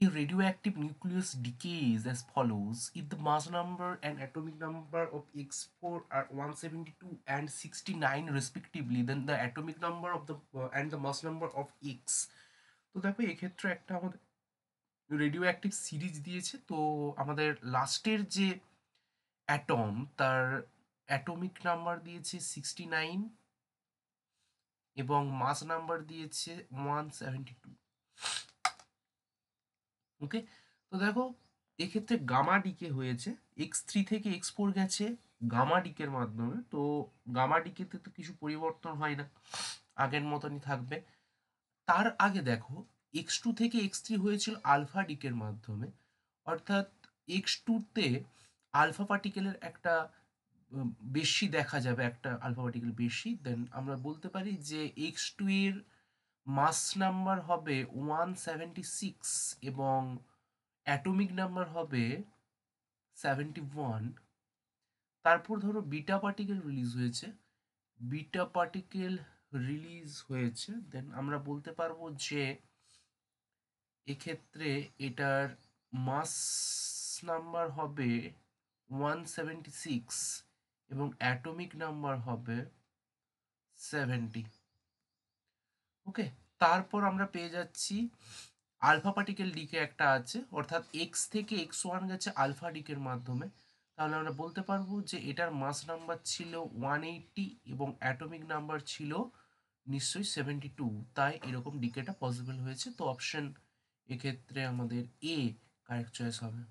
A radioactive nucleus decays as follows. If the mass number and atomic number of X4 are 172 and 69 respectively, then the atomic number of the and the mass number of X. তো দেখো এক্ষেত্রে একটা আমাদের radio active series দিয়েছে। তো আমাদের লাস্টের যে অ্যাটম তার অ্যাটমিক নাম্বার দিয়েছে 69 এবং মাস নাম্বার দিয়েছে 172। ওকে, তো দেখো এক্ষেত্রে গামা ডিকে হয়েছে, X3 থেকে X4 গেছে গামা ডিকের মাধ্যমে। তো গামা ডিকেতে তো কিছু পরিবর্তন হয় না, আগের মতনই থাকবে। তার আগে দেখো X2 থেকে X3 হয়েছিল আলফা ডিকের মাধ্যমে, অর্থাৎ X2-তে আলফা পার্টিকেলের একটা বেশি দেখা যাবে, একটা আলফা পার্টিকেল বেশি। দেন আমরা বলতে পারি যে X2 এর মাস নাম্বার হবে 176 এবং অ্যাটমিক নাম্বার হবে 71। তারপর ধরো বিটা পার্টিকেল রিলিজ হয়েছে, বিটা পার্টিকেল রিলিজ হয়েছে, দেন আমরা বলতে পারবো যে এক্ষেত্রে এটার মাস নাম্বার হবে 176 এবং অ্যাটমিক নাম্বার হবে 70। ওকে, তারপর আমরা পেয়ে যাচ্ছি আলফা পার্টিকেল ডিকে একটা আছে, অর্থাৎ এক্স থেকে X1 গেছে আলফা ডিকের মাধ্যমে। তাহলে আমরা বলতে পারবো যে এটার মাস নাম্বার ছিল 180 এবং অ্যাটমিক নাম্বার ছিল নিশ্চয়ই 72। তাই এরকম ডিকেটা পসিবল হয়েছে। তো অপশন এক্ষেত্রে আমাদের এ কারেক্ট চয়েস হবে।